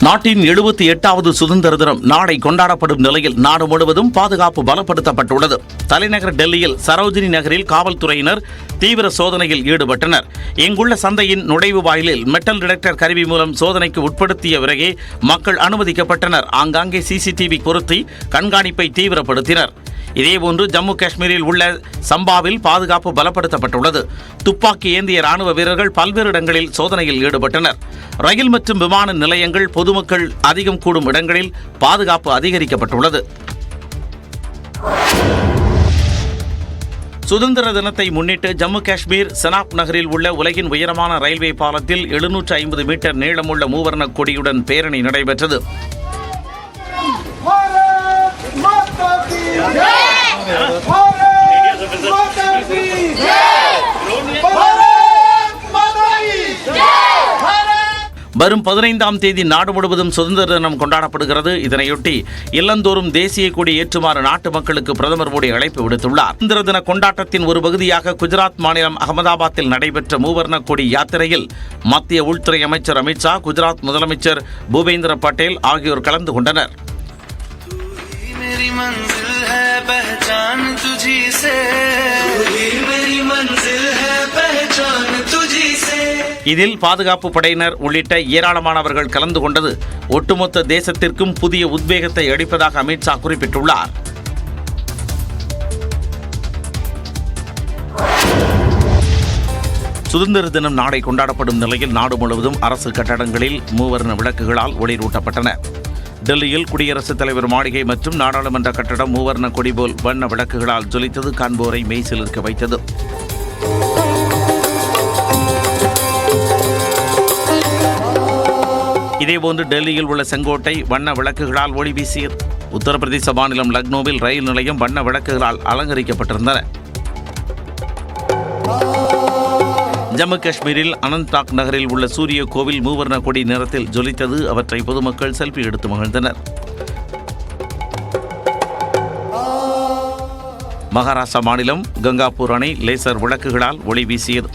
நாட்டின் 78வது சுதந்திர தினம் நாளை கொண்டாடப்படும் நிலையில் நாடு முழுவதும் பாதுகாப்பு பலப்படுத்தப்பட்டுள்ளது. தலைநகர் டெல்லியில் சரோஜினி நகரில் காவல்துறையினர் தீவிர சோதனையில் ஈடுபட்டனர். இங்குள்ள சந்தையின் நுழைவு வாயிலில் மெட்டல் டிடெக்டர் கருவி மூலம் சோதனைக்கு உட்படுத்திய பிறகே மக்கள் அனுமதிக்கப்பட்டனர். ஆங்காங்கே சிசிடிவி பொருத்தி கண்காணிப்பை தீவிரப்படுத்தினர். இதேபோன்று ஜம்மு காஷ்மீரில் உள்ள சம்பாவில் பாதுகாப்பு பலப்படுத்தப்பட்டுள்ளது. துப்பாக்கி ஏந்திய ராணுவ வீரர்கள் பல்வேறு இடங்களில் சோதனையில் ஈடுபட்டனர். ரயில் மற்றும் விமான நிலையங்கள், பொதுமக்கள் அதிகம் கூடும் இடங்களில் பாதுகாப்பு அதிகரிக்கப்பட்டுள்ளது. சுதந்திர தினத்தை முன்னிட்டு ஜம்மு காஷ்மீர் செனாப் நகரில் உள்ள உலகின் உயரமான ரயில்வே பாலத்தில் 750 மீட்டர் நீளமுள்ள மூவர்ண கொடியுடன் பேரணி நடைபெற்றது. வரும் 15ஆம் தேதி நாடு முழுவதும் சுதந்திர தினம் கொண்டாடப்படுகிறது. இதனையொட்டி இல்லந்தோறும் தேசிய கொடி ஏற்றுமாறு நாட்டு மக்களுக்கு பிரதமர் மோடி அழைப்பு விடுத்துள்ளார். சுதந்திர தின கொண்டாட்டத்தின் ஒரு பகுதியாக குஜராத் மாநிலம் அகமதாபாத்தில் நடைபெற்ற மூவர்ண கொடி யாத்திரையில் மத்திய உள்துறை அமைச்சர் அமித்ஷா, குஜராத் முதலமைச்சர் பூபேந்திர பட்டேல் ஆகியோர் கலந்து கொண்டனர். இதில் பாதுகாப்பு படையினர் உள்ளிட்ட ஏராளமானவர்கள் கலந்து கொண்டது ஒட்டுமொத்த தேசத்திற்கும் புதிய உத்வேகத்தை அளிப்பதாக அமித்ஷா குறிப்பிட்டுள்ளார். சுதந்திர தினம் நாளை கொண்டாடப்படும் நிலையில் நாடு முழுவதும் அரசு கட்டடங்களில் மூவர்ண விளக்குகளால் ஒளிரூட்டப்பட்டன. டெல்லியில் குடியரசுத் தலைவர் மாளிகை மற்றும் நாடாளுமன்ற கட்டடம் மூவர்ண கொடி போல் வண்ண விளக்குகளால் ஜொலித்தது காண்போரை மெய்சிலிர்க்க வைத்தது. இதேபோன்று டெல்லியில் உள்ள செங்கோட்டை வண்ண விளக்குகளால் ஒளி வீசியது. உத்தரப்பிரதேச மாநிலம் லக்னோவில் ரயில் நிலையம் வண்ண விளக்குகளால் அலங்கரிக்கப்பட்டிருந்தன. ஜம்மு காஷ்மீரில் அனந்த்நாக் நகரில் உள்ள சூரிய கோவில் மூவர்ண கொடி நிறத்தில் ஜொலித்தது. அவற்றை பொதுமக்கள் செல்ஃபி எடுத்து மகிழ்ந்தனர். மகாராஷ்டிரா மாநிலம் கங்காபூர் அணை லேசர் விளக்குகளால் ஒளி வீசியது.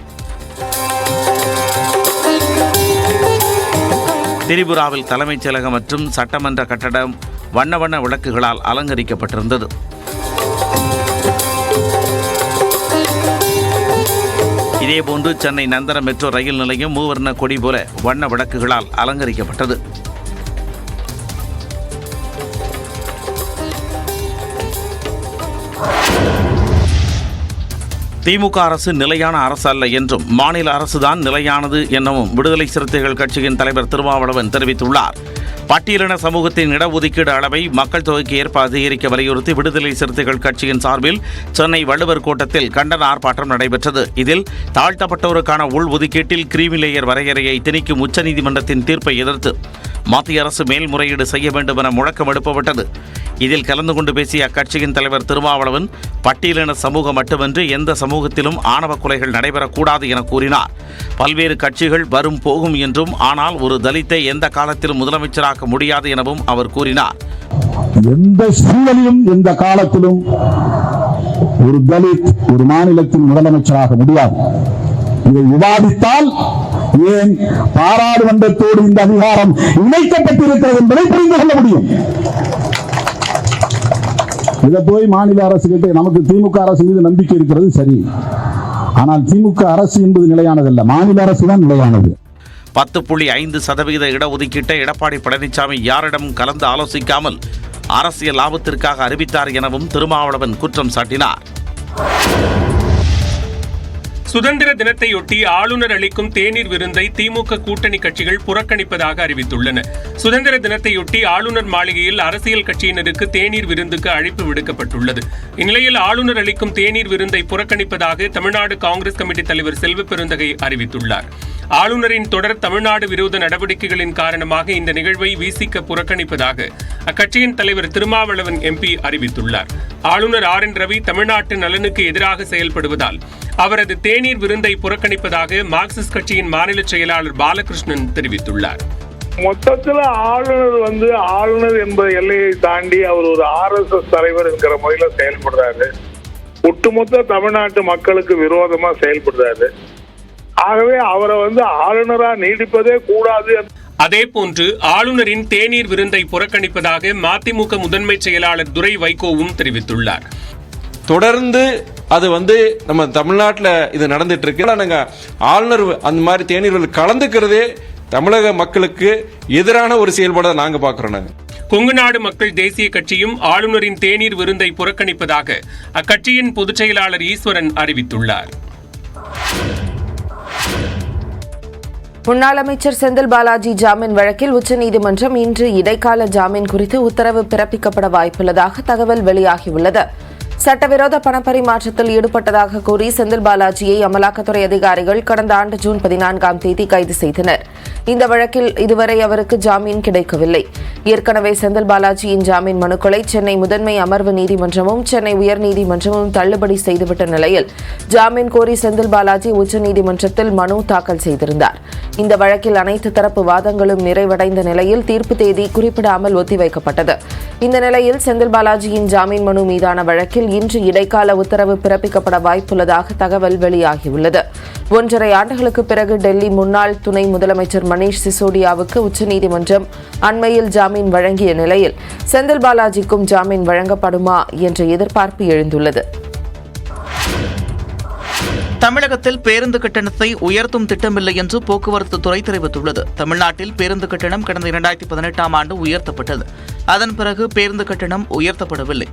திரிபுராவில் தலைமைச் செயலகம் மற்றும் சட்டமன்ற கட்டடம் வண்ண வண்ண விளக்குகளால் அலங்கரிக்கப்பட்டிருந்தது. இதேபோன்று சென்னை நந்தன மெட்ரோ ரயில் நிலையம் மூவர்ண கொடி போல வண்ண விளக்குகளால் அலங்கரிக்கப்பட்டது. திமுக அரசு நிலையான அரசு அல்ல என்றும் மாநில அரசுதான் நிலையானது எனவும் விடுதலை சிறுத்தைகள் கட்சியின் தலைவர் திருமாவளவன் தெரிவித்துள்ளார். பட்டியலின சமூகத்தின் இடஒதுக்கீடு அளவை மக்கள் தொகைக்கு ஏற்ப அதிகரிக்க வலியுறுத்தி விடுதலை சிறுத்தைகள் கட்சியின் சார்பில் சென்னை வள்ளுவர் கோட்டத்தில் கண்டன ஆர்ப்பாட்டம் நடைபெற்றது. இதில் தாழ்த்தப்பட்டோருக்கான உள்ஒதுக்கீட்டில் கிரீமி லேயர் வரையறையை திணிக்கும் உச்சநீதிமன்றத்தின் தீர்ப்பை எதிர்த்து மத்திய அரசு மேல்முறையீடு செய்ய வேண்டும் என முழக்கம் எழுப்பப்பட்டது. இதில் கலந்து கொண்டு பேசிய அக்கட்சியின் தலைவர் திருமாவளவன், பட்டியலின சமூகம் மட்டுமின்றி எந்த சமூகத்திலும் ஆணவ கொலைகள் நடைபெறக்கூடாது என கூறினார். பல்வேறு கட்சிகள் வரும் போகும் என்றும், ஆனால் ஒரு தலித்தை எந்த காலத்திலும் முதலமைச்சராக முடியாது எனவும் அவர் கூறினார். எந்த சூழலிலும் எந்த காலத்திலும் ஒரு தலித் ஒரு மாநிலத்தின் முதலமைச்சராக முடியாது. இதை விவாதித்தால் ஏன் பாராளுமன்றத்தோடு இந்த அதிகாரம் இணைக்கப்பட்டிருக்கிறது என்பதை புரிந்து கொள்ள முடியும். இதை போய் மாநில அரசு கிட்ட நமக்கு திமுக அரசு மீது நம்பிக்கை இருக்கிறது சரி, ஆனால் திமுக அரசு என்பது நிலையானதல்ல, மாநில அரசு தான் நிலையானது. 10.5% இடஒதுக்கீட்டை எடப்பாடி பழனிசாமி யாரிடம் கலந்து ஆலோசிக்காமல் அரசியல் லாபத்திற்காக அறிவித்தார் எனவும் திருமாவளவன் குற்றம் சாட்டினார். சுதந்திர தினத்தையொட்டி ஆளுநர் அளிக்கும் தேநீர் விருந்தை திமுக கூட்டணி கட்சிகள் புறக்கணிப்பதாக அறிவித்துள்ளன. சுதந்திர தினத்தையொட்டி ஆளுநர் மாளிகையில் அரசியல் கட்சியினருக்கு தேநீர் விருந்துக்கு அழைப்பு விடுக்கப்பட்டுள்ளது. இந்நிலையில் ஆளுநர் அளிக்கும் தேநீர் விருந்தை புறக்கணிப்பதாக தமிழ்நாடு காங்கிரஸ் கமிட்டி தலைவர் செல்வ பெருந்தகை அறிவித்துள்ளார். ஆளுநரின் தொடர் தமிழ்நாடு விரோத நடவடிக்கைகளின் காரணமாக இந்த நிகழ்வை விசிக புறக்கணிப்பதாக அக்கட்சியின் தலைவர் திருமாவளவன் எம்பி அறிவித்துள்ளார். ஆளுநர் RN ரவி தமிழ்நாட்டு நலனுக்கு எதிராக செயல்படுவதால் அவரது தேநீர் விருந்தை புறக்கணிப்பதாக மார்க்சிஸ்ட் கட்சியின் மாநில செயலாளர் பாலகிருஷ்ணன் தெரிவித்துள்ளார். மொத்தத்தில் ஆளுநர் என்பது எல்லையை தாண்டி அவர் ஒரு RSS தலைவர் என்கிற முறையில செயல்படுறாரு. ஒட்டுமொத்த தமிழ்நாட்டு மக்களுக்கு விரோதமா செயல்படுறாரு. ஆகவே அவரை ஆளுநரா நீடிப்பதே கூடாது. அதேபோன்று ஆளுநரின் தேநீர் விருந்தை புறக்கணிப்பதாக மதிமுக முதன்மை செயலாளர் துரை வைகோவும் தெரிவித்துள்ளார். தொடர்ந்து அது நம்ம தமிழ்நாட்டில் இது நடந்துட்டு இருக்கு. நாங்க ஆளுநர் அந்த மாதிரி தேநீர் கலந்துக்கிறதே தமிழக மக்களுக்கு எதிரான ஒரு செயல்பாடு நாங்க பாக்குறோம். கொங்குநாடு மக்கள் தேசிய கட்சியும் ஆளுநரின் தேநீர் விருந்தை புறக்கணிப்பதாக அக்கட்சியின் பொதுச் செயலாளர் ஈஸ்வரன் அறிவித்துள்ளார். முன்னாள் அமைச்சர் செந்தில் பாலாஜி ஜாமீன் வழக்கில் உச்சநீதிமன்றம் இன்று இடைக்கால ஜாமீன் குறித்து உத்தரவு பிறப்பிக்கப்பட வாய்ப்புள்ளதாக தகவல் வெளியாகியுள்ளது. சட்டவிரோத பணப்பரிமாற்றத்தில் ஈடுபட்டதாக கூறி செந்தில் பாலாஜியை அமலாக்கத்துறை அதிகாரிகள் கடந்த ஆண்டு ஜூன் 14ஆம் தேதி கைது செய்தனர். இந்த வழக்கில் இதுவரை அவருக்கு ஜாமீன் கிடைக்கவில்லை. ஏற்கனவே செந்தில் பாலாஜியின் ஜாமீன் மனுக்களை சென்னை முதன்மை அமர்வு நீதிமன்றமும் சென்னை உயர்நீதிமன்றமும் தள்ளுபடி செய்துவிட்ட நிலையில் ஜாமீன் கோரி செந்தில் பாலாஜி உச்சநீதிமன்றத்தில் மனு தாக்கல் செய்திருந்தார். இந்த வழக்கில் அனைத்து தரப்பு வாதங்களும் நிறைவடைந்த நிலையில் தீர்ப்பு தேதி குறிப்பிடாமல் ஒத்திவைக்கப்பட்டது. இந்த நிலையில் செந்தில் பாலாஜியின் ஜாமீன் மனு மீதான வழக்கில் இன்று இடைக்கால உத்தரவு பிறப்பிக்கப்பட வாய்ப்புள்ளதாக தகவல் வெளியாகியுள்ளது. 1.5 ஆண்டுகளுக்கு பிறகு டெல்லி முன்னாள் துணை முதலமைச்சர் மணீஷ் சிசோடியாவுக்கு உச்சநீதிமன்றம் அண்மையில் ஜாமீன் வழங்கிய நிலையில் செந்தில் பாலாஜிக்கும் ஜாமீன் வழங்கப்படுமா என்ற எதிர்பார்ப்பு எழுந்துள்ளது. தமிழகத்தில் பேருந்து கட்டணத்தை உயர்த்தும் திட்டமில்லை என்று போக்குவரத்து துறை தெரிவித்துள்ளது. தமிழ்நாட்டில் பேருந்து கட்டணம் கடந்த 2018ஆம் ஆண்டு உயர்த்தப்பட்டது. அதன் பிறகு பேருந்து கட்டணம் உயர்த்தப்படவில்லை.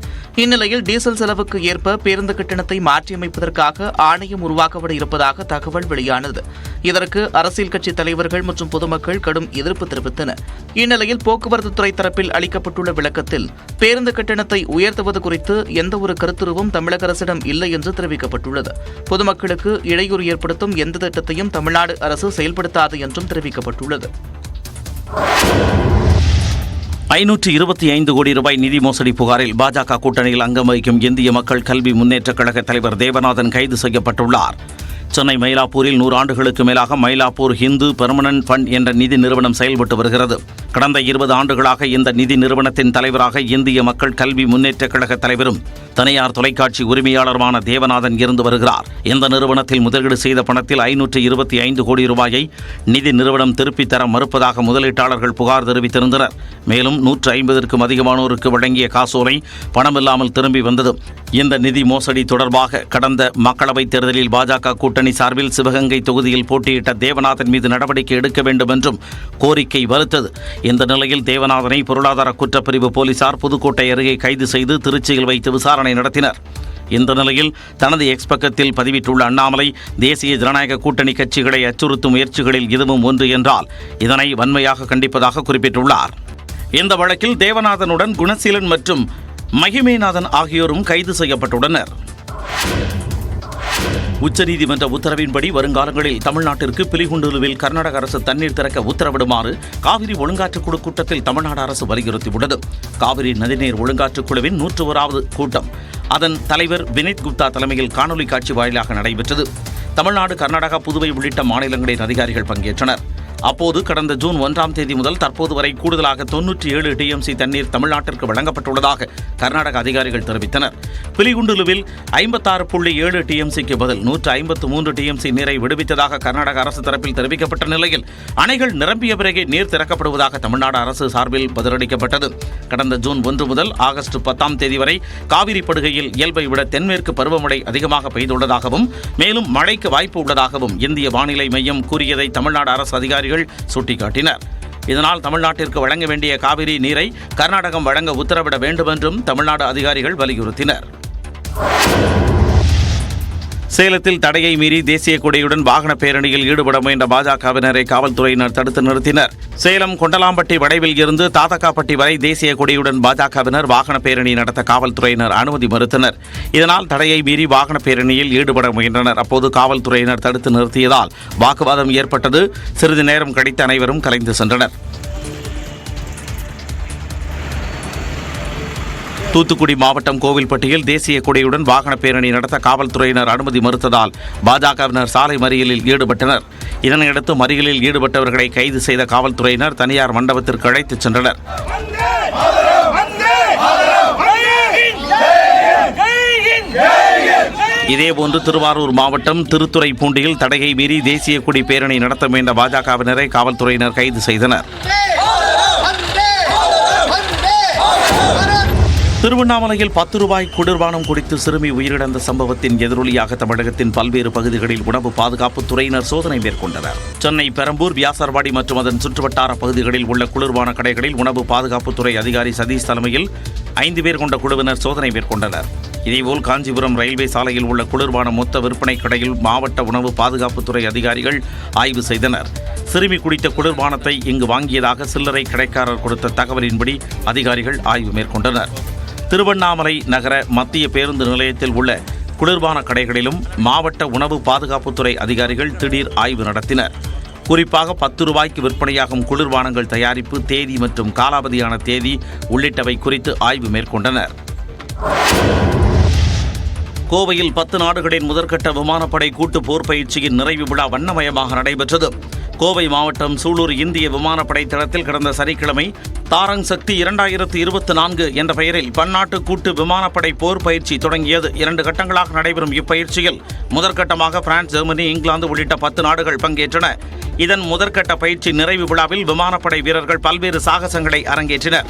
இந்நிலையில் டீசல் செலவுக்கு ஏற்ப பேருந்து கட்டணத்தை மாற்றியமைப்பதற்காக ஆணையம் உருவாக்கப்பட இருப்பதாக தகவல் வெளியானது. இதற்கு அரசியல் கட்சி தலைவர்கள் மற்றும் பொதுமக்கள் கடும் எதிர்ப்பு தெரிவித்தனர். இந்நிலையில் போக்குவரத்து துறை தரப்பில் அளிக்கப்பட்டுள்ள விளக்கத்தில் பேருந்து கட்டணத்தை உயர்த்துவது குறித்து எந்தவொரு கருத்துருவும் தமிழக அரசிடம் இல்லை என்று தெரிவிக்கப்பட்டுள்ளது. பொதுமக்களுக்கு இடையூறு ஏற்படுத்தும் எந்த திட்டத்தையும் தமிழ்நாடு அரசு செயல்படுத்தாது என்றும் தெரிவிக்கப்பட்டுள்ளது. 525 கோடி ரூபாய் நிதி மோசடி புகாரில் பாஜக கூட்டணியில் அங்கம் வகிக்கும் இந்திய மக்கள் கல்வி முன்னேற்றக் கழக தலைவர் தேவநாதன் கைது செய்யப்பட்டுள்ளார். சென்னை மயிலாப்பூரில் 100 ஆண்டுகளுக்கு மேலாக மயிலாப்பூர் ஹிந்து பெர்மனன்ட் ஃபண்ட் என்ற நிதி நிறுவனம் செயல்பட்டு வருகிறது. கடந்த 20 ஆண்டுகளாக இந்த நிதி நிறுவனத்தின் தலைவராக இந்திய மக்கள் கல்வி முன்னேற்றக் கழக தலைவரும் தனியார் தொலைக்காட்சி உரிமையாளருமான தேவநாதன் இருந்து வருகிறார். இந்த நிறுவனத்தில் முதலீடு செய்த பணத்தில் 525 கோடி ரூபாயை நிதி நிறுவனம் திருப்பித் தர மறுப்பதாக முதலீட்டாளர்கள் புகார் தெரிவித்திருந்தனர். மேலும் 150க்கும் அதிகமானோருக்கு வழங்கிய காசோலை பணமில்லாமல் திரும்பி வந்தது. இந்த நிதி மோசடி தொடர்பாக கடந்த மக்களவைத் தேர்தலில் பாஜக கூட்டணி சார்பில் சிவகங்கை தொகுதியில் போட்டியிட்ட தேவநாதன் மீது நடவடிக்கை எடுக்க வேண்டும் என்றும் கோரிக்கை வலுத்தது. இந்த நிலையில் தேவநாதனை பொருளாதார குற்றப்பிரிவு போலீசார் புதுக்கோட்டை அருகே கைது செய்து திருச்சியில் வைத்து விசாரணை நடத்தினர். இந்த நிலையில் தனது எக்ஸ் பக்கத்தில் பதிவிட்டுள்ள அண்ணாமலை தேசிய ஜனநாயக கூட்டணி கட்சிகளை அச்சுறுத்தும் முயற்சிகளில் இதுவும் ஒன்று என்றால் இதனை வன்மையாக கண்டிப்பதாக குறிப்பிட்டுள்ளார். இந்த வழக்கில் தேவநாதனுடன் குணசீலன் மற்றும் மகிமேநாதன் ஆகியோரும் கைது செய்யப்பட்டுள்ளனர். உச்சநீதிமன்ற உத்தரவின்படி வருங்காலங்களில் தமிழ்நாட்டிற்கு பிலிகுண்டுலுவில் கர்நாடக அரசு தண்ணீர் திறக்க உத்தரவிடுமாறு காவிரி ஒழுங்காற்றுக் குழு கூட்டத்தில் தமிழ்நாடு அரசு வலியுறுத்தியுள்ளது. காவிரி நதிநீர் ஒழுங்காற்றுக் குழுவின் 101வது கூட்டம் அதன் தலைவர் வினித் குப்தா தலைமையில் காணொலி காட்சி வாயிலாக நடைபெற்றது. தமிழ்நாடு, கர்நாடகா, புதுவை உள்ளிட்ட மாநிலங்களின் அதிகாரிகள் பங்கேற்றனர். அப்போது கடந்த ஜூன் 1ஆம் தேதி முதல் தற்போது வரை கூடுதலாக 97 டிஎம்சி தண்ணீர் தமிழ்நாட்டிற்கு வழங்கப்பட்டுள்ளதாக கர்நாடக அதிகாரிகள் தெரிவித்தனர். பிலிகுண்டுலுவில் 56.7 டிஎம்சிக்கு பதில் 153 டிஎம்சி நீரை விடுவித்ததாக கர்நாடக அரசு தரப்பில் தெரிவிக்கப்பட்ட நிலையில் அணைகள் நிரம்பிய பிறகே நீர் திறக்கப்படுவதாக தமிழ்நாடு அரசு சார்பில் பதிலளிக்கப்பட்டது. கடந்த ஜூன் 1 முதல் ஆகஸ்ட் 10ஆம் தேதி வரை காவிரி படுகையில் இயல்பை விட தென்மேற்கு பருவமழை அதிகமாக பெய்துள்ளதாகவும் மேலும் மழைக்கு வாய்ப்பு உள்ளதாகவும் இந்திய வானிலை மையம் கூறியதை தமிழ்நாடு அரசு அதிகாரிகள் சுட்டிக்காட்டினர். இதனால் தமிழ்நாட்டிற்கு வழங்க வேண்டிய காவிரி நீரை கர்நாடகம் வழங்க உத்தரவிட வேண்டும் என்றும் தமிழ்நாடு அதிகாரிகள் வலியுறுத்தினர். சேலத்தில் தடையை மீறி தேசிய கொடியுடன் வாகன பேரணியில் ஈடுபட முயன்ற பாஜகவினரை காவல்துறையினர் தடுத்து நிறுத்தினர். சேலம் கொண்டலாம்பட்டி வளைவில் இருந்து தாதகாப்பட்டி வரை தேசிய கொடியுடன் பாஜகவினர் வாகன பேரணி நடத்த காவல்துறையினர் அனுமதி மறுத்தனர். இதனால் தடையை மீறி வாகன பேரணியில் ஈடுபட முயன்றனர். அப்போது காவல்துறையினர் தடுத்து நிறுத்தியதால் வாக்குவாதம் ஏற்பட்டது. சிறிது நேரம் கழித்து அனைவரும் கலைந்து சென்றனர். தூத்துக்குடி மாவட்டம் கோவில்பட்டியில் தேசிய கொடியுடன் வாகன பேரணி நடத்த காவல்துறையினர் அனுமதி மறுத்ததால் பாஜகவினர் சாலை மறியலில் ஈடுபட்டனர். இதனையடுத்து மறியலில் ஈடுபட்டவர்களை கைது செய்த காவல்துறையினர் தனியார் மண்டபத்திற்கு அழைத்துச் சென்றனர். ஜெய் ஹிந்த் இதேபோன்று திருவாரூர் மாவட்டம் திருத்துறைப்பூண்டியில் தடையை மீறி தேசிய கொடி பேரணி நடத்த முயன்ற பாஜகவினரை காவல்துறையினர் கைது செய்தனர். திருவண்ணாமலையில் 10 ரூபாய் குளிர்பானம் குடித்து சிறுமி உயிரிழந்த சம்பவத்தின் எதிரொலியாக தமிழகத்தின் பல்வேறு பகுதிகளில் உணவு பாதுகாப்புத் துறையினர் சோதனை மேற்கொண்டனர். சென்னை பெரம்பூர், வியாசர்பாடி மற்றும் அதன் சுற்றுவட்டார பகுதிகளில் உள்ள குளிர்பான கடைகளில் உணவு பாதுகாப்புத்துறை அதிகாரி சதீஷ் தலைமையில் 5 பேர் கொண்ட குழுவினர் சோதனை மேற்கொண்டனர். இதேபோல் காஞ்சிபுரம் ரயில்வே சாலையில் உள்ள குளிர்பான மொத்த விற்பனை கடையில் மாவட்ட உணவு பாதுகாப்புத்துறை அதிகாரிகள் ஆய்வு செய்தனர். சிறுமி குடித்த குளிர்பானத்தை இங்கு வாங்கியதாக சில்லறை கடைக்காரர் கொடுத்த தகவலின்படி அதிகாரிகள் ஆய்வு மேற்கொண்டனர். திருவண்ணாமலை நகர மத்திய பேருந்து நிலையத்தில் உள்ள குளிர்பான கடைகளிலும் மாவட்ட உணவு பாதுகாப்புத்துறை அதிகாரிகள் திடீர் ஆய்வு நடத்தினர். குறிப்பாக 10 ரூபாய்க்கு விற்பனையாகும் குளிர்பானங்கள் தயாரிப்பு தேதி மற்றும் காலாவதியான தேதி உள்ளிட்டவை குறித்து ஆய்வு மேற்கொண்டனர். கோவையில் 10 நாடுகளின் முதற்கட்ட விமானப்படை கூட்டு போர் பயிற்சியின் நிறைவு விழா வண்ணமயமாக நடைபெற்றது. கோவை மாவட்டம் சூலூர் இந்திய விமானப்படை தளத்தில் கடந்த சனிக்கிழமை தாரங் சக்தி 2024 என்ற பெயரில் பன்னாட்டு கூட்டு விமானப்படை போர் பயிற்சி தொடங்கியது. 2 கட்டங்களாக நடைபெறும் இப்பயிற்சியில் முதற்கட்டமாக பிரான்ஸ், ஜெர்மனி, இங்கிலாந்து உள்ளிட்ட 10 நாடுகள் பங்கேற்றன. இதன் முதற்கட்ட பயிற்சி நிறைவு விழாவில் விமானப்படை வீரர்கள் பல்வேறு சாகசங்களை அரங்கேற்றினர்.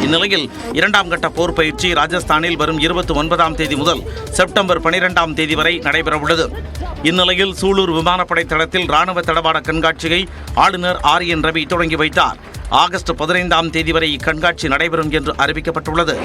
இந்நிலையில் 2ஆம் கட்ட போர் பயிற்சி ராஜஸ்தானில் வரும் 29ஆம் தேதி முதல் செப்டம்பர் 12ஆம் தேதி வரை நடைபெறவுள்ளது. இந்நிலையில் சூலூர் விமானப்படை தளத்தில் ராணுவ தளவாட கண்காட்சியை ஆளுநர் RN ரவி தொடங்கி வைத்தார். ஆகஸ்ட் 15ஆம் தேதி வரை இக்கண்காட்சி நடைபெறும் என்று அறிவிக்கப்பட்டுள்ளது.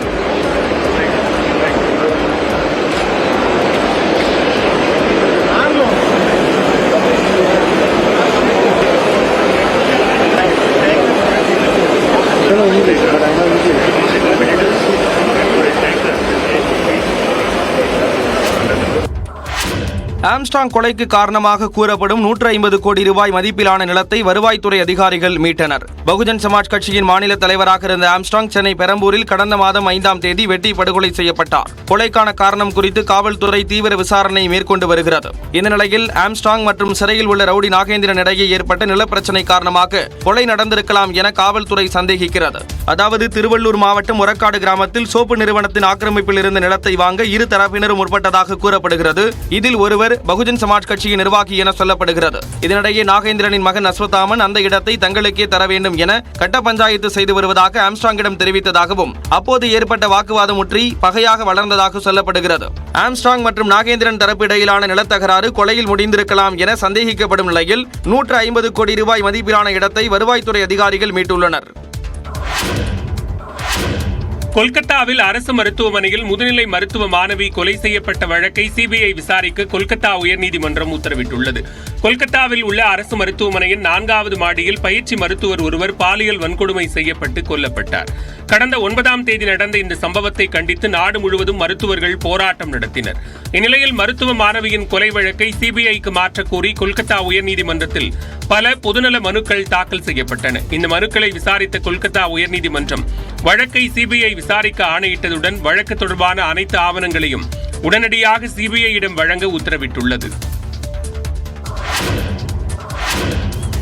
ஆம்ஸ்ட்ராங் கொலைக்கு காரணமாக கூறப்படும் 150 கோடி ரூபாய் மதிப்பிலான நிலத்தை வருவாய்த்துறை அதிகாரிகள் மீட்டனர். பகுஜன் சமாஜ் கட்சியின் மாநில தலைவராக இருந்த ஆம்ஸ்ட்ராங் சென்னை பெரம்பூரில் கடந்த மாதம் 5ஆம் தேதி வெட்டி படுகொலை செய்யப்பட்டார். கொலைக்கான காரணம் குறித்து காவல்துறை தீவிர விசாரணை மேற்கொண்டு வருகிறது. இந்த நிலையில் ஆம்ஸ்ட்ராங் மற்றும் சிறையில் உள்ள ரவுடி நாகேந்திரன் இடையே ஏற்பட்ட நிலப்பிரச்சினை காரணமாக கொலை நடந்திருக்கலாம் என காவல்துறை சந்தேகிக்கிறது. அதாவது திருவள்ளூர் மாவட்டம் ஒரக்காடு கிராமத்தில் சோப்பு நிறுவனத்தின் ஆக்கிரமிப்பில் இருந்த நிலத்தை வாங்க இரு தரப்பினரும் முற்பட்டதாக கூறப்படுகிறது. இதில் ஒருவர் பகுஜன் சமாஜ் கட்சியின் நிர்வாகி என சொல்லப்படுகிறது. இதனிடையே நாகேந்திரனின் மகன் அஸ்வத்தாமன் அந்த இடத்தை தங்களுக்கே தர வேண்டும் என கட்ட பஞ்சாயத்து செய்து வருவதாக ஆம்ஸ்ட்ராங்கிடம் தெரிவித்ததாகவும் அப்போது ஏற்பட்ட வாக்குவாதம் முற்றி பகையாக வளர்ந்ததாக சொல்லப்படுகிறது. ஆம்ஸ்ட்ராங் மற்றும் நாகேந்திரன் தரப்பு இடையிலான நிலத்தகராறு கொலையில் முடிந்திருக்கலாம் என சந்தேகிக்கப்படும் நிலையில் 150 கோடி ரூபாய் மதிப்பிலான இடத்தை வருவாய்த்துறை அதிகாரிகள் மீட்டுள்ளனர். கொல்கத்தாவில் அரசு மருத்துவமனையில் முதுநிலை மருத்துவ மாணவி கொலை செய்யப்பட்ட வழக்கை சிபிஐ விசாரிக்க கொல்கத்தா உயர்நீதிமன்றம் உத்தரவிட்டுள்ளது. கொல்கத்தாவில் உள்ள அரசு மருத்துவமனையின் 4வது மாடியில் பயிற்சி மருத்துவர் ஒருவர் பாலியல் வன்கொடுமை செய்யப்பட்டு கொல்லப்பட்டார். கடந்த 9ஆம் தேதி நடந்த இந்த சம்பவத்தை கண்டித்து நாடு முழுவதும் மருத்துவர்கள் போராட்டம் நடத்தினர். இந்நிலையில் மருத்துவ மாணவியின் கொலை வழக்கை சிபிஐக்கு மாற்றக் கோரி கொல்கத்தா உயர்நீதிமன்றத்தில் பல பொதுநல மனுக்கள் தாக்கல் செய்யப்பட்டன. இந்த மனுக்களை விசாரித்த கொல்கத்தா உயர்நீதிமன்றம் வழக்கை சிபிஐ விசாரிக்க ஆணையிட்டதுடன் வழக்கு தொடர்பான அனைத்து ஆவணங்களையும் உடனடியாக சிபிஐயிடம் வழங்க உத்தரவிட்டுள்ளது.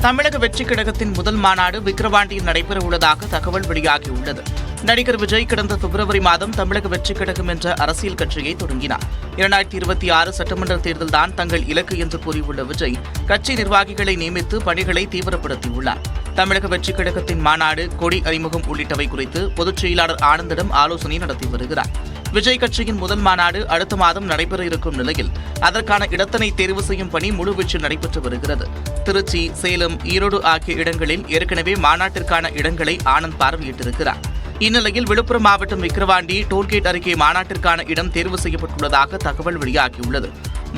தமிழக வெற்றிக் கழகத்தின் முதல் மாநாடு விக்கிரவாண்டியில் நடைபெறவுள்ளதாக தகவல் வெளியாகியுள்ளது. நடிகர் விஜய் கடந்த பிப்ரவரி மாதம் தமிழக வெற்றிக் கழகம் என்ற அரசியல் கட்சியை தொடங்கினார். 2026 சட்டமன்ற தேர்தல்தான் தங்கள் இலக்கு என்று கூறியுள்ள விஜய் கட்சி நிர்வாகிகளை நியமித்து பணிகளை தீவிரப்படுத்தியுள்ளார். தமிழக வெற்றிக் கழகத்தின் மாநாடு, கொடி அறிமுகம் உள்ளிட்டவை குறித்து பொதுச் செயலாளர் ஆனந்திடம் ஆலோசனை நடத்தி வருகிறார். விஜய் கட்சியின் முதல் மாநாடு அடுத்த மாதம் நடைபெற இருக்கும் நிலையில் அதற்கான இடத்தினை தேர்வு செய்யும் பணி முழுவீச்சில் நடைபெற்று வருகிறது. திருச்சி, சேலம், ஈரோடு ஆகிய இடங்களில் ஏற்கனவே மாநாட்டிற்கான இடங்களை ஆனந்த் பார்வையிட்டிருக்கிறார். இந்நிலையில் விழுப்புரம் மாவட்டம் விக்கிரவாண்டி டோல்கேட் அருகே மாநாட்டிற்கான இடம் தேர்வு செய்யப்பட்டுள்ளதாக தகவல் வெளியாகியுள்ளது.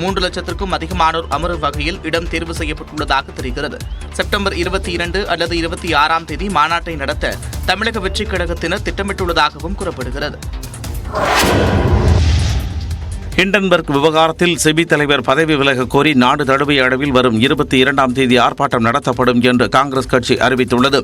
3 லட்சத்திற்கும் அதிகமானோர் அமரும் வகையில் இடம் தேர்வு செய்யப்பட்டுள்ளதாக தெரிகிறது. செப்டம்பர் 22 அல்லது 26ஆம் தேதி மாநாட்டை நடத்த தமிழக வெற்றிக் கழகத்தினர் திட்டமிட்டுள்ளதாகவும் கூறப்படுகிறது. ஹிண்டன்பர்க் விவகாரத்தில் செபி தலைவர் பதவி விலக கோரி நாடு தழுவிய அளவில் வரும் 22ஆம் தேதி ஆர்ப்பாட்டம் நடத்தப்படும் என்று காங்கிரஸ் கட்சி அறிவித்துள்ளது.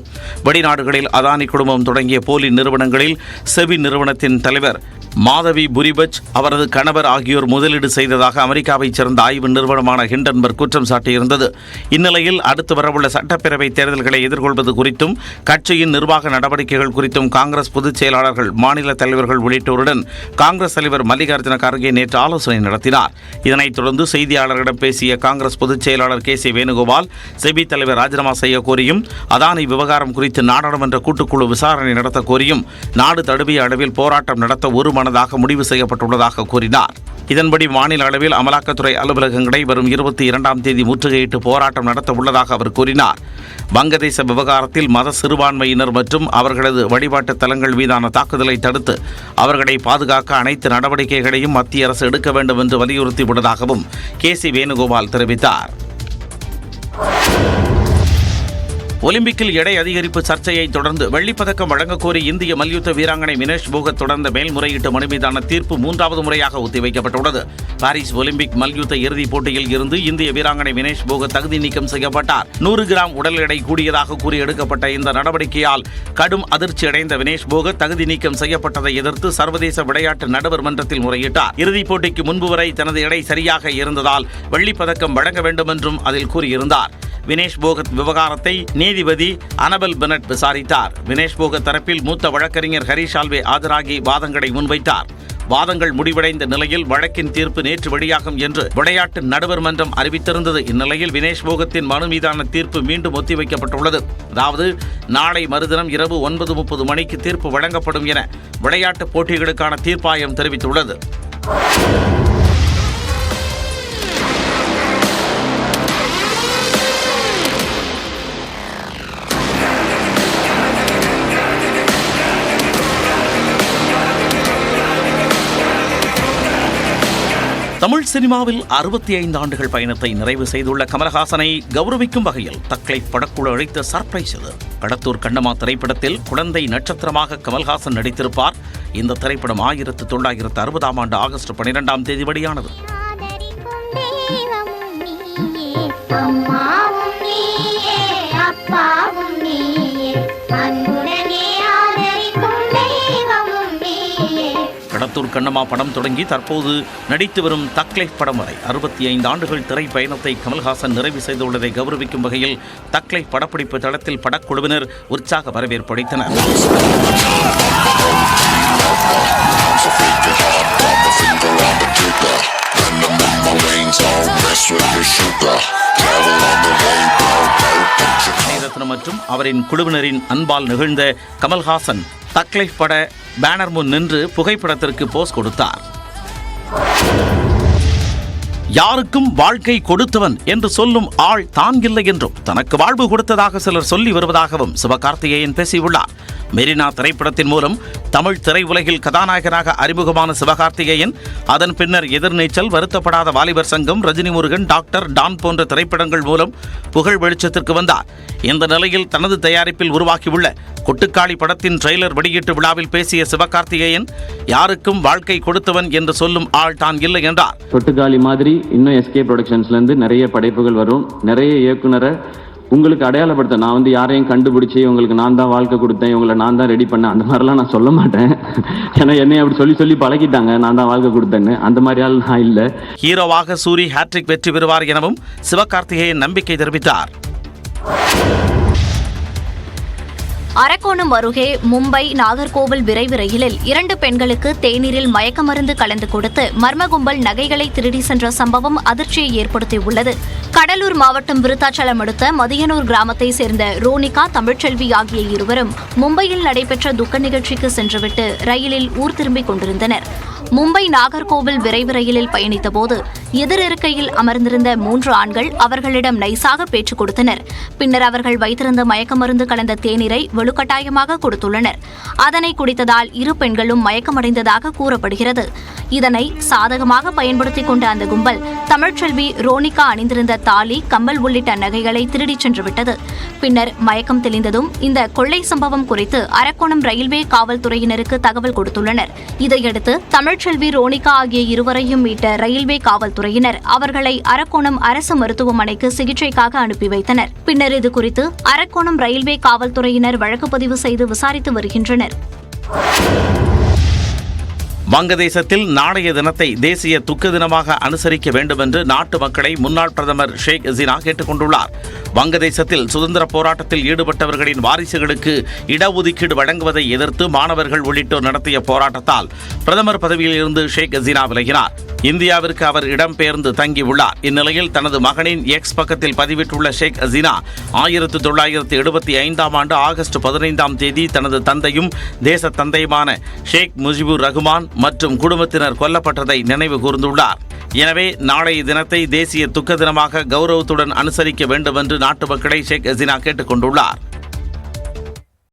வெளிநாடுகளில் அதானி குழுமம் தொடங்கிய போலி நிறுவனங்களில் செபி நிறுவனத்தின் தலைவர் மாதவி புரிபச் அவரது கணவர் ஆகியோர் முதலீடு செய்ததாக அமெரிக்காவைச் சேர்ந்த ஆய்வு நிறுவனமான ஹிண்டன்பர்க் குற்றம் சாட்டியிருந்தது. இந்நிலையில் அடுத்து வரவுள்ள சட்டப்பேரவை தேர்தல்களை எதிர்கொள்வது குறித்தும் கட்சியின் நிர்வாக நடவடிக்கைகள் குறித்தும் காங்கிரஸ் பொதுச் செயலாளர்கள், மாநில தலைவர்கள் உள்ளிட்டோருடன் காங்கிரஸ் தலைவர் மல்லிகார்ஜுன கார்கே நேற்று ஆலோசனை நடத்தினார். இதனைத் தொடர்ந்து செய்தியாளர்களிடம் பேசிய காங்கிரஸ் பொதுச் செயலாளர் கே.சி. வேணுகோபால், செபி தலைவர் ராஜினாமா செய்ய கோரியும், அதானி விவகாரம் குறித்து நாடாளுமன்ற கூட்டுக்குழு விசாரணை நடத்த கோரியும் நாடு தழுவிய அளவில் போராட்டம் நடத்த ஒருமனதாக முடிவு செய்யப்பட்டுள்ளதாக கூறினார். இதன்படி மாநில அளவில் அமலாக்கத்துறை அலுவலகங்களை வரும் 22ஆம் தேதி முற்றுகையிட்டு போராட்டம் நடத்த உள்ளதாக அவர் கூறினார். வங்கதேச விவகாரத்தில் மத சிறுபான்மையினர் மற்றும் அவர்களது வழிபாட்டு தலங்கள் மீதான தாக்குதலை தடுத்து அவர்களை பாதுகாக்க அனைத்து நடவடிக்கைகளையும் மத்திய அரசு எடுக்க வேண்டும் என்று வலியுறுத்தியுள்ளதாகவும் கே.சி. வேணுகோபால் தெரிவித்தார். ஒலிம்பிக்கில் எடை அதிகரிப்பு சர்ச்சையை தொடர்ந்து வெள்ளிப்பதக்கம் வழங்கக் கோரி இந்திய மல்யுத்த வீராங்கனை வினேஷ் போகத் தொடர்ந்த மேல்முறையீட்டு மனு மீதான தீர்ப்பு 3வது முறையாக ஒத்திவைக்கப்பட்டுள்ளது. பாரிஸ் ஒலிம்பிக் மல்யுத்த இறுதிப் போட்டியில் இருந்து இந்திய வீராங்கனை வினேஷ் போகத் தகுதி நீக்கம் செய்யப்பட்டார். 100 கிராம் உடல் எடை கூடியதாக கூறி எடுக்கப்பட்ட இந்த நடவடிக்கையால் கடும் அதிர்ச்சி அடைந்த வினேஷ் போகத் தகுதி நீக்கம் செய்யப்பட்டதை எதிர்த்து சர்வதேச விளையாட்டு நடுவர் மன்றத்தில் முறையிட்டார். இறுதிப் போட்டிக்கு முன்பு வரை தனது எடை சரியாக இருந்ததால் வெள்ளிப்பதக்கம் வழங்க வேண்டும் என்றும் அதில் கூறியிருந்தார். வினேஷ் போகத் விவகாரத்தை நீதிபதி அனபல் பெனட் விசாரித்தார். வினேஷ் போகத் தரப்பில் மூத்த வழக்கறிஞர் ஹரிஷ் சால்வே ஆஜராகி வாதங்களை முன்வைத்தார். வாதங்கள் முடிவடைந்த நிலையில் வழக்கின் தீர்ப்பு நேற்று வெளியாகும் என்று விளையாட்டு நடுவர் மன்றம் அறிவித்திருந்தது. இந்நிலையில் வினேஷ் போகத்தின் மனு மீதான தீர்ப்பு மீண்டும் ஒத்திவைக்கப்பட்டுள்ளது. அதாவது நாளை மறுதினம் இரவு 9:30 மணிக்கு தீர்ப்பு வழங்கப்படும் என விளையாட்டுப் போட்டிகளுக்கான தீர்ப்பாயம் தெரிவித்துள்ளது. தமிழ் சினிமாவில் 65 ஆண்டுகள் பயணத்தை நிறைவு செய்துள்ள கமல்ஹாசனை கௌரவிக்கும் வகையில் தக்லை படக்குழு அளித்த சர்ப்ரைஸ் இது. கடத்தூர் கண்ணம்மா திரைப்படத்தில் குழந்தை நட்சத்திரமாக கமல்ஹாசன் நடித்திருப்பார். இந்த திரைப்படம் 1960ஆம் ஆண்டு ஆகஸ்ட் 12ஆம் தேதி வெளியானது. கடத்தூர் கண்ணம்மா படம் தொடங்கி தற்போது நடித்து வரும் தக்லை படம் வரை 65 ஆண்டுகள் திரை பயணத்தை கமல்ஹாசன் நிறைவு செய்துள்ளதை கௌரவிக்கும் வகையில் தக்லை படப்பிடிப்பு தளத்தில் படக்குழுவினர் உற்சாக வரவேற்பு அளித்தனர். மணிரத்னம் மற்றும் அவரின் குழுவினரின் அன்பால் நிகழ்ந்த கமல்ஹாசன் தக்லை பட பேனர் முன் நின்று புகைப்படத்திற்கு போஸ் கொடுத்தார். யாருக்கும் வாழ்க்கை கொடுத்தவன் என்று சொல்லும் ஆள் தான் இல்லை என்றும் தனக்கு வாழ்வு கொடுத்ததாக சிலர் சொல்லி வருவதாகவும் சிவகார்த்திகேயன் பேசியுள்ளார். மெரினா திரைப்படத்தின் மூலம் தமிழ் திரையுலகில் கதாநாயகனாக அறிமுகமான சிவகார்த்திகேயன் அதன் பின்னர் எதிர்நீச்சல், வருத்தப்படாத வாலிபர் சங்கம், ரஜினி முருகன், டாக்டர், டான் போன்ற திரைப்படங்கள் மூலம் புகழ் வெளிச்சத்திற்கு வந்தார். இந்த நிலையில் தனது தயாரிப்பில் உருவாக்கியுள்ள கொட்டுக்காளி படத்தின் ட்ரெய்லர் வெளியீட்டு விழாவில் பேசிய சிவகார்த்திகேயன் யாருக்கும் வாழ்க்கை கொடுத்தவன் என்று சொல்லும் ஆள் தான் இல்லை என்றார். கொட்டுக்காளி மாதிரி இன்னும் எஸ்கே ப்ரொடக்ஷன்ஸ்ல இருந்து நிறைய படைப்புகள் வரும். நிறைய இயக்குனரை உங்களுக்கு அடையாளப்படுத்த நான் யாரையும் கண்டுபிடிச்சி உங்களுக்கு நான் தான் வாழ்க்கை கொடுத்தேன், இவங்களை நான் தான் ரெடி பண்ணேன், அந்த மாதிரிலாம் நான் சொல்ல மாட்டேன். ஏன்னா என்னை அப்படி சொல்லி சொல்லி பழகிட்டாங்க, நான் தான் வாழ்க்கை கொடுத்தேன்னு. அந்த மாதிரி ஆள் நான் இல்லை. ஹீரோவாக சூரி ஹேட்ரிக் வெற்றி பெறுவார் எனவும் சிவகார்த்திகேயன் நம்பிக்கை தெரிவித்தார். அரக்கோணம் அருகே மும்பை நாகர்கோவில் விரைவு ரயிலில் 2 பெண்களுக்கு தேநீரில் மயக்க மருந்து கலந்து கொடுத்து மர்ம கும்பல் நகைகளை திருடி சென்ற சம்பவம் அதிர்ச்சியை ஏற்படுத்தியுள்ளது. கடலூர் மாவட்டம் விருத்தாச்சலம் அடுத்த மதியனூர் கிராமத்தை சேர்ந்த ரோனிகா, தமிழ்ச்செல்வி ஆகிய இருவரும் மும்பையில் நடைபெற்ற துக்க நிகழ்ச்சிக்கு சென்றுவிட்டு ரயிலில் ஊர் திரும்பிக் கொண்டிருந்தனர். மும்பை நாகர்கோவில் விரைவு ரயிலில் பயணித்தபோது எதிரிருக்கையில் அமர்ந்திருந்த 3 ஆண்கள் அவர்களிடம் நைசாக பேச்சு கொடுத்தனர். பின்னர் அவர்கள் வைத்திருந்த மயக்க மருந்து கலந்த தேநீரை வலுக்கட்டாயமாக கொடுத்துள்ளனர். அதனை குடித்ததால் 2 பெண்களும் மயக்கமடைந்ததாக கூறப்படுகிறது. இதனை சாதகமாக பயன்படுத்திக் கொண்ட அந்த கும்பல் தமிழ்ச்செல்வி ரோனிகா அணிந்திருந்த தாலி, கம்பல் உள்ளிட்ட நகைகளை திருடிச் சென்றுவிட்டது. பின்னர் மயக்கம் தெளிந்ததும் இந்த கொள்ளை சம்பவம் குறித்து அரக்கோணம் ரயில்வே காவல்துறையினருக்கு தகவல் கொடுத்துள்ளனர். இதையடுத்து தமிழ்ச்செல்வி, ரோனிகா ஆகிய இருவரையும் மீட்ட ரயில்வே காவல்துறையினர் அவர்களை அரக்கோணம் அரசு மருத்துவமனைக்கு சிகிச்சைக்காக அனுப்பி வைத்தனர். பின்னர் இதுகுறித்து அரக்கோணம் ரயில்வே காவல்துறையினர் வழக்கு பதிவு செய்து விசாரித்து வருகின்றனர். வங்கதேசத்தில் நாளைய தினத்தை தேசிய துக்க தினமாக அனுசரிக்க வேண்டும் என்று நாட்டு மக்களை முன்னாள் பிரதமர் ஷேக் ஹசீனா கேட்டுக் கொண்டுள்ளார். வங்கதேசத்தில் சுதந்திர போராட்டத்தில் ஈடுபட்டவர்களின் வாரிசுகளுக்கு இடஒதுக்கீடு வழங்குவதை எதிர்த்து மாணவர்கள் உள்ளிட்டோர் நடத்திய போராட்டத்தால் பிரதமர் பதவியில் இருந்து ஷேக் ஹசீனா விலகினார். இந்தியாவிற்கு அவர் இடம்பெயர்ந்து தங்கியுள்ளார். இந்நிலையில் தனது மகனின் எக்ஸ் பக்கத்தில் பதிவிட்டுள்ள ஷேக் ஹசீனா 1975 ஆகஸ்ட் 15 தனது தந்தையும் தேச தந்தையுமான ஷேக் முஜிபுர் ரஹ்மான் மற்றும் குடும்பத்தினர் கொல்லப்பட்டதை நினைவு கூர்ந்துள்ளார். எனவே நாளைய தினத்தை தேசிய துக்க தினமாக கௌரவத்துடன் அனுசரிக்க வேண்டும் என்று நாட்டு மக்களை ஷேக் ஹசீனா கேட்டுக் கொண்டுள்ளார்.